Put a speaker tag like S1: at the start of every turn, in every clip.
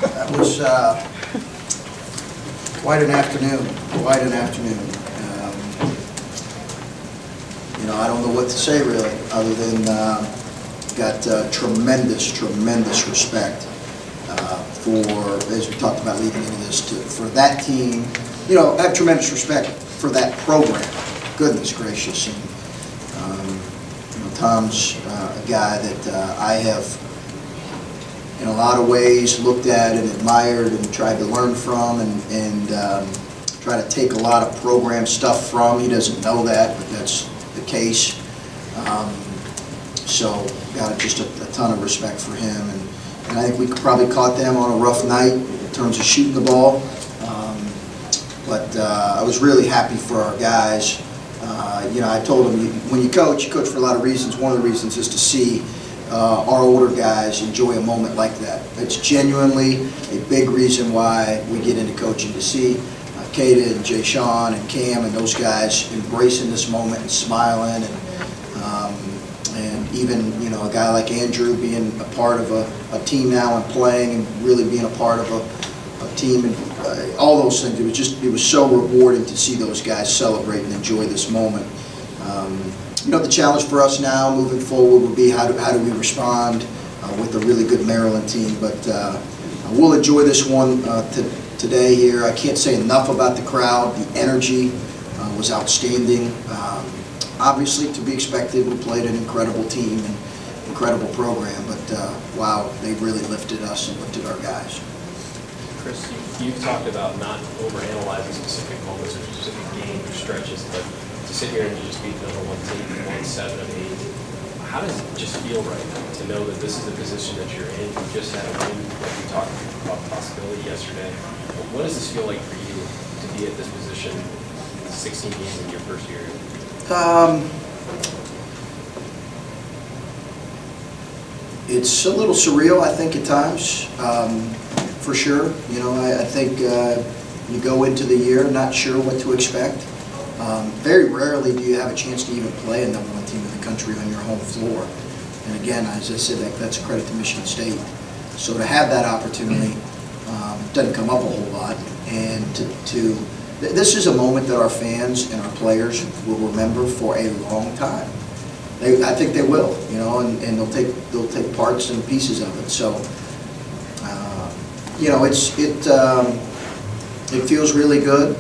S1: That was quite an afternoon. Quite an afternoon. You know, I don't know what to say really, other than got tremendous respect for, as we talked about leading into this, for that team. You know, I have tremendous respect for that program. Goodness gracious. And, you know, Tom's a guy that I have, in a lot of ways, looked at and admired and tried to learn from and try to take a lot of program stuff from. He doesn't know that, but that's the case. So got just a ton of respect for him, and I think we probably caught them on a rough night in terms of shooting the ball. But I was really happy for our guys. You know, I told them, when you coach for a lot of reasons. One of the reasons is to see our older guys enjoy a moment like that. It's genuinely a big reason why we get into coaching, to see Kata and Jay Sean and Cam and those guys embracing this moment and smiling, and even, you know, a guy like Andrew being a part of a team now and playing and really being a part of a team, and all those things. It was so rewarding to see those guys celebrate and enjoy this moment. You know, the challenge for us now moving forward would be how do we respond with a really good Maryland team, but we'll enjoy this one today here. I can't say enough about the crowd. The energy was outstanding. Obviously, to be expected, we played an incredible team and incredible program, but wow, they really lifted us and lifted our guys.
S2: Chris, you've talked about not overanalyzing specific moments or specific games or stretches, but to sit here and to just beat the number one team, 1-7 of 8, how does it just feel right now to know that this is the position that you're in? You just had a win, like we talked about possibility yesterday. What does this feel like for you to be at this position, 16 games in your first year?
S1: It's a little surreal, I think, at times, for sure. You know, I think you go into the year not sure what to expect. Very rarely do you have a chance to even play a number one team in the country on your home floor. And again, as I said, that's a credit to Michigan State. So to have that opportunity doesn't come up a whole lot. And this is a moment that our fans and our players will remember for a long time. I think they will, you know, and they'll take parts and pieces of it. So, you know, it feels really good.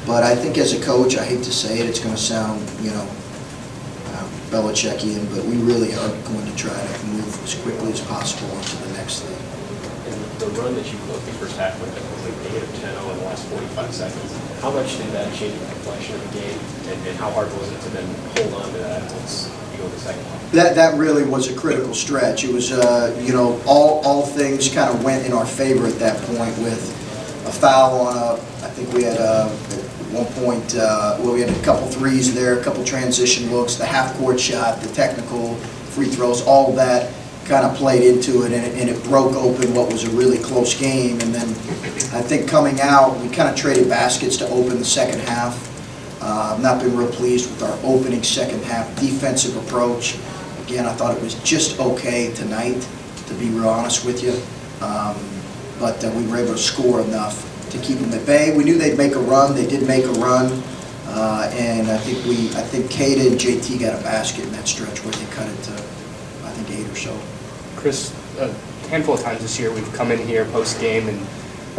S1: But I think as a coach, I hate to say it, it's going to sound, you know, Belichickian, but we really are going to try to move as quickly as possible into the next thing.
S2: And the run that you closed the first half with, like 8 of 10 in the last 45 seconds, how much did that change the complexion of the game, and how hard was it to then hold on to that once you go to the second half?
S1: That really was a critical stretch. It was, you know, all things kind of went in our favor at that point with a foul on I think we had at one point, well, we had a couple threes there, a couple transition looks, the half-court shot, the technical free throws, all of that kind of played into it, and it broke open what was a really close game. And then I think coming out, we kind of traded baskets to open the second half. I've not been real pleased with our opening second half defensive approach. Again, I thought it was just okay tonight, to be real honest with you. But we were able to score enough to keep them at bay. We knew they'd make a run. They did make a run, and I think Kata and JT got a basket in that stretch where they cut it to, I think, 8 or so.
S3: Chris, a handful of times this year we've come in here post game, and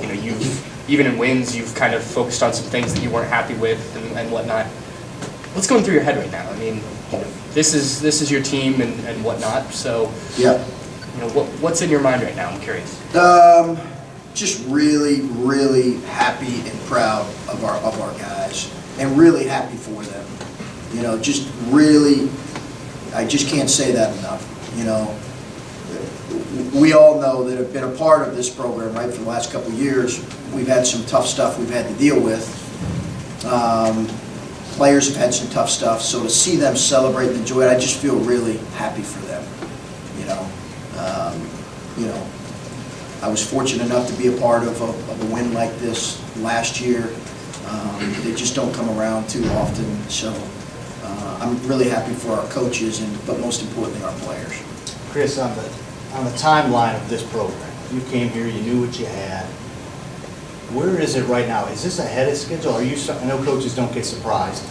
S3: you know, you've even in wins you've kind of focused on some things that you weren't happy with and whatnot. What's going through your head right now? I mean, you know, this is your team and whatnot. So
S1: yeah,
S3: you know, what's in your mind right now? I'm curious.
S1: Just really happy and proud of our guys, and really happy for them. You know, just really, I just can't say that enough. You know, we all know that have been a part of this program, right, for the last couple of years. We've had some tough stuff we've had to deal with. Players have had some tough stuff, so to see them celebrate and enjoy it, I just feel really happy for them. You know, I was fortunate enough to be a part of a win like this last year. They just don't come around too often, so I'm really happy for our coaches, but most importantly, our players.
S4: Chris, on the timeline of this program, You came here, you knew what you had. Where is it right now? Is this ahead of schedule? I know coaches don't get surprised.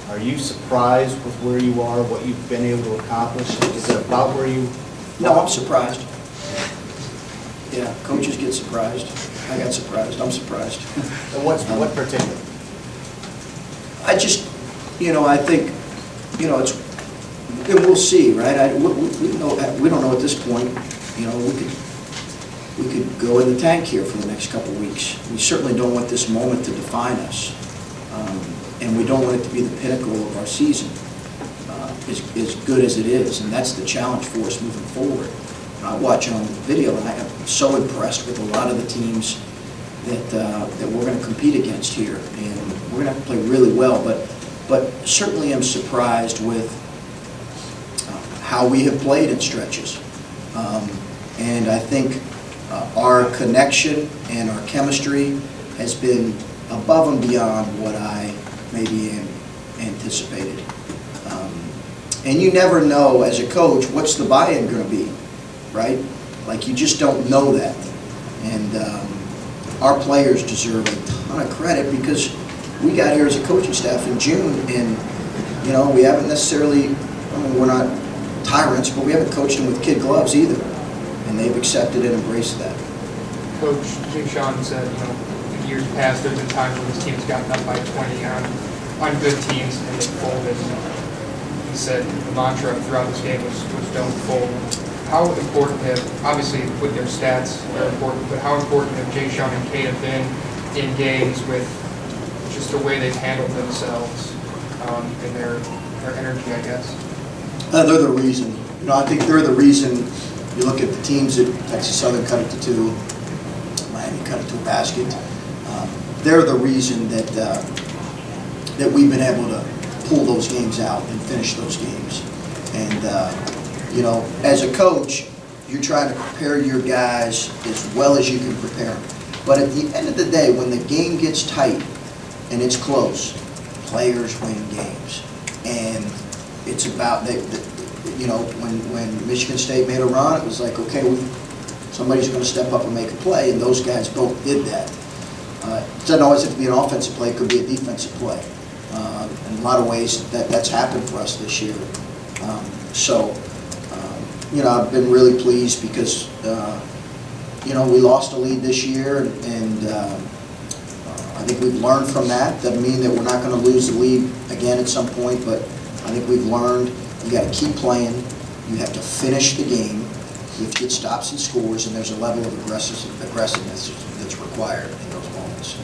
S4: Are you surprised with where you are, what you've been able to accomplish? Is it about where you?
S1: No, I'm surprised. Yeah, coaches get surprised. I got surprised. I'm surprised.
S4: And what particular?
S1: I just, I think, it's, and we'll see, right? We don't know at this point. We could go in the tank here for the next couple of weeks. We certainly don't want this moment to define us, and we don't want it to be the pinnacle of our season, as good as it is, and that's the challenge for us moving forward. I watch on the video, and I am so impressed with a lot of the teams that we're going to compete against here, and we're going to have to play really well. But certainly, I'm surprised with how we have played in stretches, and I think our connection and our chemistry has been above and beyond what I maybe anticipated. And you never know as a coach what's the buy-in going to be, right? Like you just don't know that. And our players deserve a ton of credit because we got here as a coaching staff in June, and we haven't necessarily, we're not tyrants, but we haven't coached them with kid gloves either. And they've accepted and embraced that.
S3: Coach Jim Sean said, in years past, there's been times when his team's gotten up by 20 on good teams and they folded. He said the mantra throughout this game was don't fold. How important obviously with their stats, they're important, but how important have Jay Sean and Kate have been in games with just the way they've handled themselves and their energy, I guess?
S1: They're the reason. I think they're the reason. You look at the teams that Texas Southern cut it to 2, Miami cut it to a basket. They're the reason that we've been able to pull those games out and finish those games. And as a coach, you're trying to prepare your guys as well as you can prepare them. But at the end of the day, when the game gets tight and it's close, players win games. And it's about when Michigan State made a run, it was like, okay, somebody's going to step up and make a play, and those guys both did that. It doesn't always have to be an offensive play, it could be a defensive play. In a lot of ways, that's happened for us this year. I've been really pleased because, we lost a lead this year, and I think we've learned from that. Doesn't mean that we're not going to lose the lead again at some point, but I think we've learned you got to keep playing. You have to finish the game. You have to get stops and scores, and there's a level of aggressiveness that's required in those moments.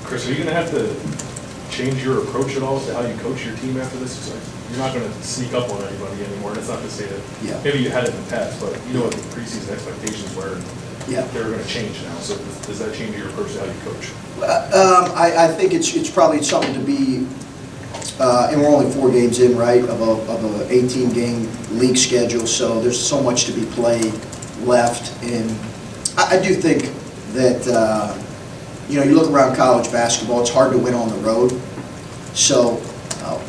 S5: Chris, are you going to have to change your approach at all to how you coach your team after this? You're not going to sneak up on anybody anymore. That's not to say that maybe you had it in the past, but what the preseason expectations were. They're going to change now. So does that change your approach to how you coach?
S1: I think it's probably something to be. And we're only 4 games in, right, of a 18-game league schedule, so there's so much to be played left. And I do think that, you look around college basketball, it's hard to win on the road. So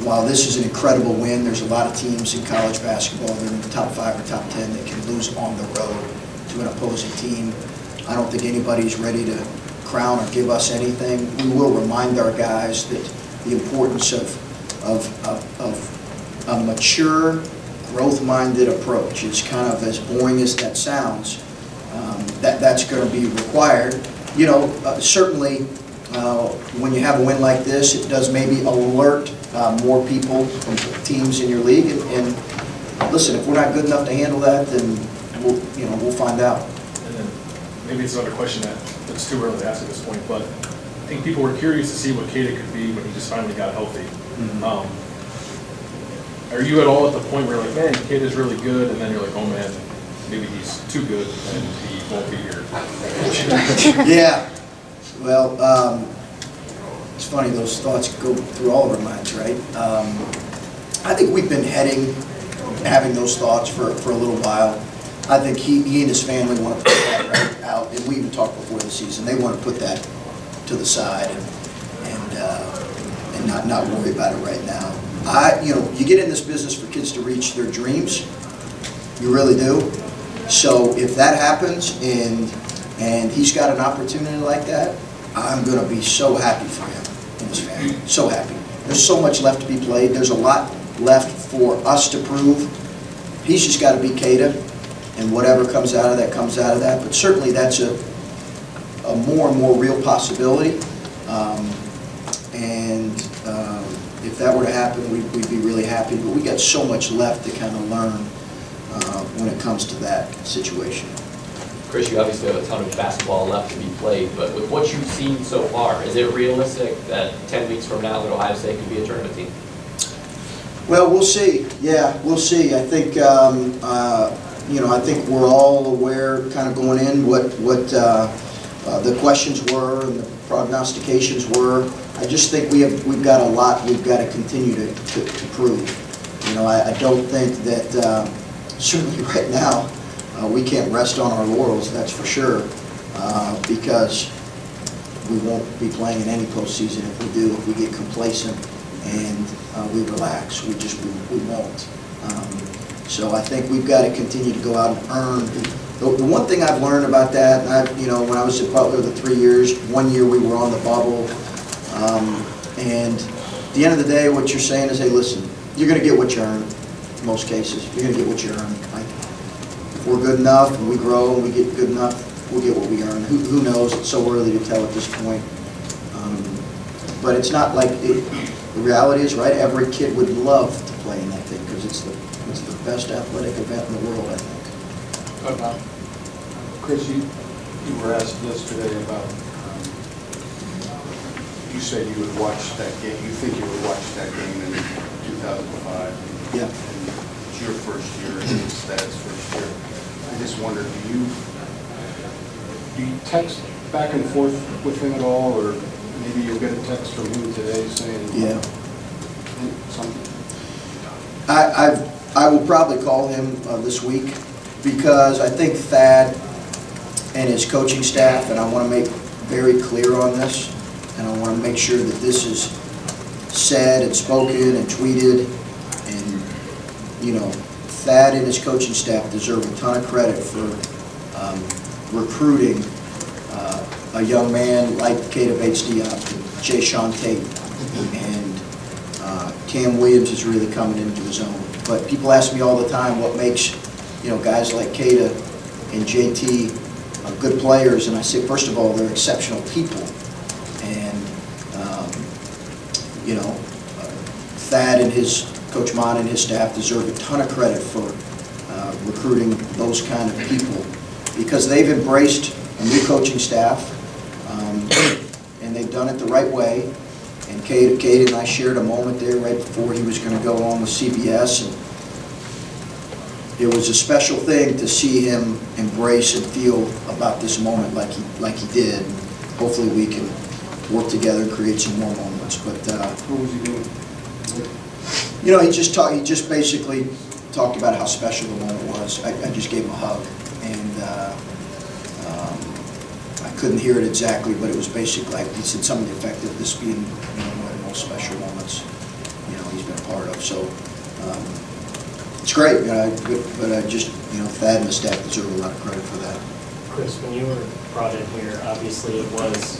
S1: while this is an incredible win, there's a lot of teams in college basketball that are in the top 5 or top 10 that can lose on the road to an opposing team. I don't think anybody's ready to crown or give us anything. We will remind our guys that the importance of a mature, growth-minded approach. It's kind of as boring as that sounds. That's going to be required. Certainly, when you have a win like this, it does maybe alert more people from teams in your league. And listen, if we're not good enough to handle that, then we'll find out.
S5: And then maybe it's another question that's too early to ask at this point, but I think people were curious to see what Kata could be when he just finally got healthy. Mm-hmm. Are you at all at the point where you're like, man, Kata's really good, and then you're like, oh man, maybe he's too good and he won't be here?
S1: Yeah. Well, it's funny, those thoughts go through all of our minds, right? I think we've been having those thoughts for a little while. I think he and his family want to put that right out, and we even talked before the season. They want to put that to the side and not worry about it right now. You get in this business for kids to reach their dreams. You really do. So if that happens and he's got an opportunity like that, I'm going to be so happy for him and his family, so happy. There's so much left to be played. There's a lot left for us to prove. He's just got to be Cada, and whatever comes out of that, comes out of that. But certainly that's a more and more real possibility. If that were to happen, we'd be really happy. But we got so much left to kind of learn when it comes to that situation.
S6: Chris, you obviously have a ton of basketball left to be played, but with what you've seen so far, is it realistic that 10 weeks from now that Ohio State could be a tournament team?
S1: Well, we'll see. Yeah, we'll see. I think I think we're all aware, kind of going in, what the questions were and the prognostications were. I just think we've got a lot we've got to continue to prove. I don't think that certainly right now we can't rest on our laurels. That's for sure, because we won't be playing in any postseason if we do. If we get complacent and we relax, we won't. So I think we've got to continue to go out and earn. The one thing I've learned about that, and when I was at Butler the 3 years, 1 year we were on the bubble, and at the end of the day, what you're saying is, hey, listen, you're going to get what you earn. In most cases, you're going to get what you earn. Like, if we're good enough and we grow and we get good enough, we'll get what we earn. Who knows? It's so early to tell at this point. But it's not like the reality is, right? Every kid would love to play in that thing because it's the best athletic event in the world, I think.
S7: Chris, you were asked yesterday about, you said you would watch that game, you think you would watch that game in 2005.
S1: Yeah.
S7: And it's your first year, and it's Thad's first year. I just wondered, do you text back and forth with him at all, or maybe you'll get a text from him today saying something?
S1: I will probably call him this week, because I think Thad and his coaching staff, and I want to make very clear on this, and I want to make sure that this is said and spoken and tweeted, and Thad and his coaching staff deserve a ton of credit for recruiting a young man like Bates-Diop and Jay Sean Tate, and Cam Williams is really coming into his own. But people ask me all the time what makes guys like Cada and JT good players, and I say, first of all, they're exceptional people, and Thad and his Coach Mon and his staff deserve a ton of credit for recruiting those kind of people, because they've embraced a new coaching staff, and they've done it the right way. And Cade and I shared a moment there right before he was going to go on with CBS, and it was a special thing to see him embrace and feel about this moment like he did. And hopefully we can work together and create some more moments. But
S7: What was he doing?
S1: he just basically talked about how special the moment was. I just gave him a hug, and I couldn't hear it exactly, but it was basically like he said something effective. This being one of the most special moments he's been a part of. So it's great, but I just Thad and the staff deserve a lot of credit for that.
S8: Chris, when you were brought in here, obviously it was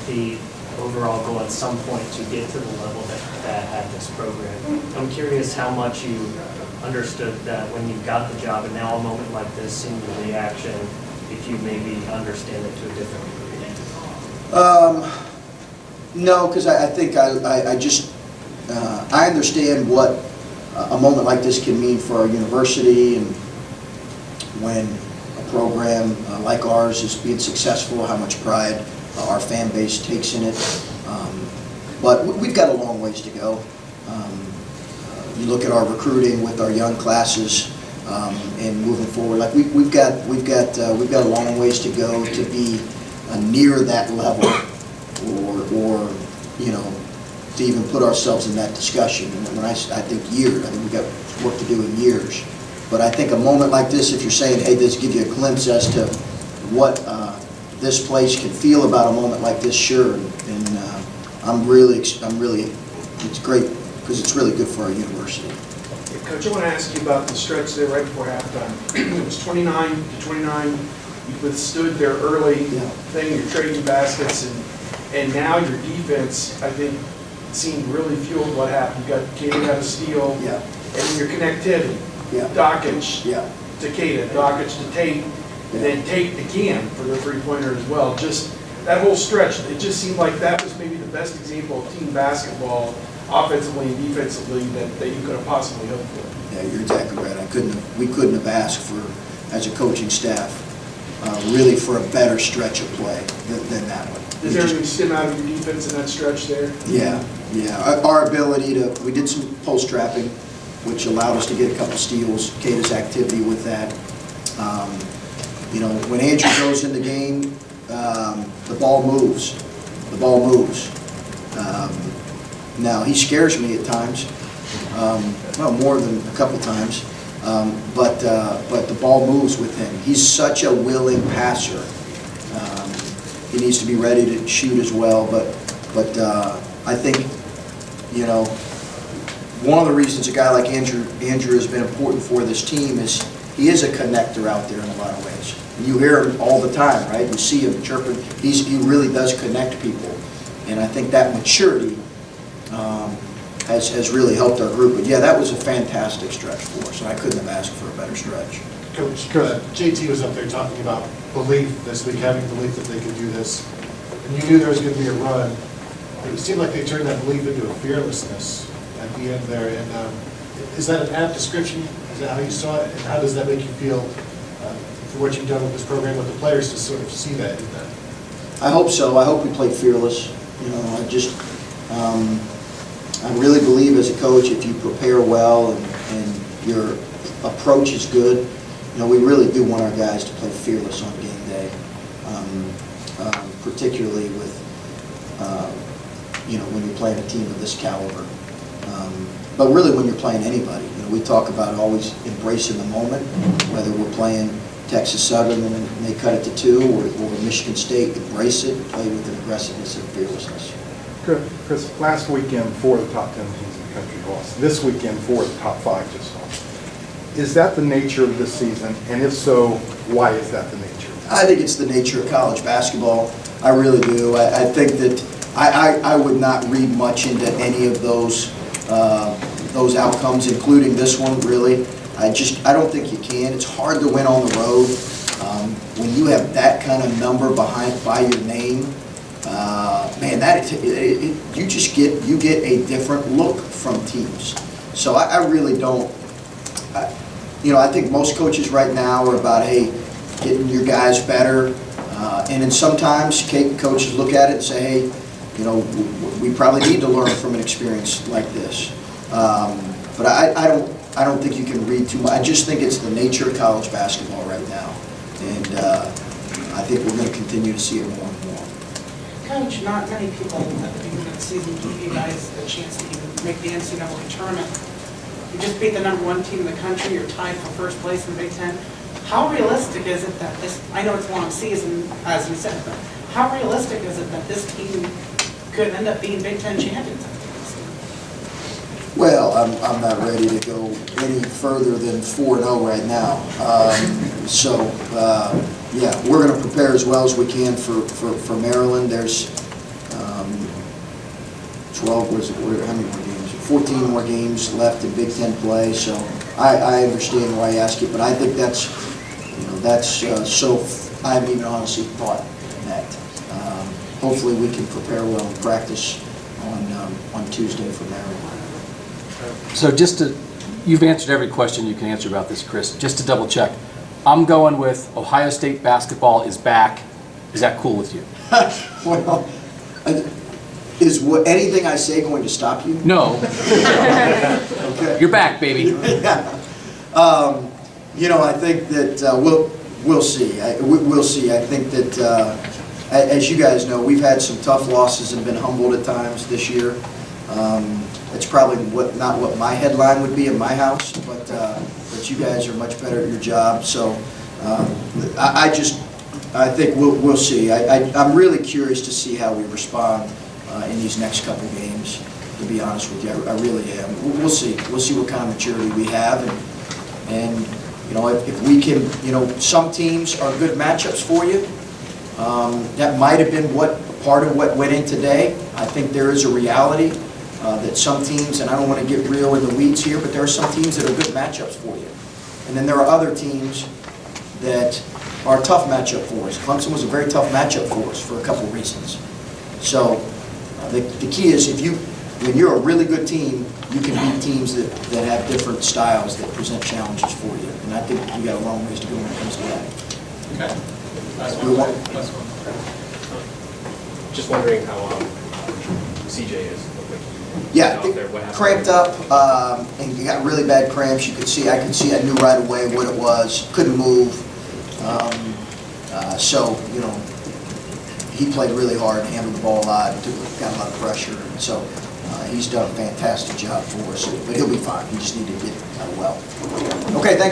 S8: the overall goal at some point to get to the level that had this program. I'm curious how much you understood that when you got the job, and now a moment like this, seeing the reaction, if you maybe understand it to a different degree.
S1: No, because I think I just I understand what a moment like this can mean for our university, and when a program like ours is being successful, how much pride our fan base takes in it. But we've got a long ways to go. You look at our recruiting with our young classes, and moving forward, like we've got a long ways to go to be near that level, or to even put ourselves in that discussion. And when I think years, I think we've got work to do in years. But I think a moment like this, if you're saying, hey, this gives you a glimpse as to what this place can feel about a moment like this, sure. And I'm really, it's great because it's really good for our university.
S9: Coach, I want to ask you about the stretch there right before halftime. It was 29-29. You withstood their early thing, your trading baskets, and now your defense, I think, seemed really fueled what happened. You got Cater got a steal, and your connectivity. Dockage to Cater, Dockage to Tate, and then Tate again for the three-pointer as well. Just that whole stretch, it just seemed like that was maybe the best example of team basketball, offensively and defensively, that you could have possibly hoped for.
S1: Yeah, you're exactly right. We couldn't have asked for, as a coaching staff, really for a better stretch of play than that one.
S9: Does everything stem out of your defense in that stretch there?
S1: Yeah. Our ability we did some post trapping, which allowed us to get a couple steals. Cater's activity with that. When Andrew goes in the game, the ball moves. The ball moves. Now, he scares me at times, well, more than a couple times, but the ball moves with him. He's such a willing passer. He needs to be ready to shoot as well, but I think, one of the reasons a guy like Andrew has been important for this team is he is a connector out there in a lot of ways. And you hear him all the time, right? You see him chirping. He really does connect people. And I think that maturity has really helped our group. But yeah, that was a fantastic stretch for us, and I couldn't have asked for a better stretch.
S10: Coach, JT was up there talking about belief this week, having belief that they could do this. And you knew there was going to be a run. But it seemed like they turned that belief into a fearlessness at the end there. And is that an apt description? Is that how you saw it? And how does that make you feel for what you've done with this program, with the players to sort of see that in that?
S1: I hope so. I hope we played fearless. I really believe as a coach, if you prepare well and your approach is good, we really do want our guys to play fearless on game day, particularly with, when you're playing a team of this caliber. But really when you're playing anybody, we talk about always embracing the moment, whether we're playing Texas Southern and they cut it to 2, or Michigan State, embrace it, play with an aggressiveness and fearlessness.
S11: Good. Chris, last weekend 4 of the top 10 teams in the country lost. This weekend 4 of the top 5 just lost. Is that the nature of this season? And if so, why is that the nature?
S1: I think it's the nature of college basketball. I really do. I think that I would not read much into any of those outcomes, including this one, really. I don't think you can. It's hard to win on the road. When you have that kind of number by your name, man, you get a different look from teams. So I really don't. I think most coaches right now are about, hey, getting your guys better, and then sometimes coaches look at it and say, hey, we probably need to learn from an experience like this. But I don't think you can read too much. I just think it's the nature of college basketball right now, and I think we're going to continue to see it more and more.
S12: Coach, not many people at the beginning of the season gave you guys a chance to even make the NCAA tournament. You just beat the #1 team in the country. You're tied for first place in the Big Ten. How realistic is it that this? I know it's a long season, as you said, but how realistic is it that this team could end up being Big Ten champions?
S1: Well, I'm not ready to go any further than 4-0 right now. Yeah, we're going to prepare as well as we can for Maryland. There's 12, how many more games? 14 more games left in Big Ten play. So I understand why you ask it, but I think that's I haven't even honestly thought that. Hopefully we can prepare well and practice on Tuesday for Maryland.
S13: So you've answered every question you can answer about this, Chris. Just to double check, I'm going with Ohio State basketball is back. Is that cool with you?
S1: Well, is anything I say going to stop you?
S13: No.
S1: Okay.
S13: You're back, baby.
S1: Yeah. I think that we'll see. We'll see. I think that, as you guys know, we've had some tough losses and been humbled at times this year. It's probably not what my headline would be in my house, but you guys are much better at your job. So I think we'll see. I'm really curious to see how we respond in these next couple games. to be honest with you. I really am. We'll see. We'll see what kind of maturity we have, and you know, if we can, you know, some teams are good matchups for you. That might have been part of what went in today. I think there is a reality that some teams, and I don't want to get real in the weeds here, but there are some teams that are good matchups for you. And then there are other teams that are a tough matchup for us. Clemson was a very tough matchup for us for a couple of reasons. So the key is when you're a really good team, you can beat teams that have different styles that present challenges for you. And I think we got a long ways to go when it comes to that.
S2: Okay. Last one. Just wondering how CJ is.
S1: Yeah,
S2: Out there, what happened?
S1: cramped up, and he got really bad cramps. I knew right away what it was. Couldn't move. So, you know, he played really hard, handled the ball a lot, got a lot of pressure. And so he's done a fantastic job for us. But he'll be fine. He just needed to get well. Okay, thanks.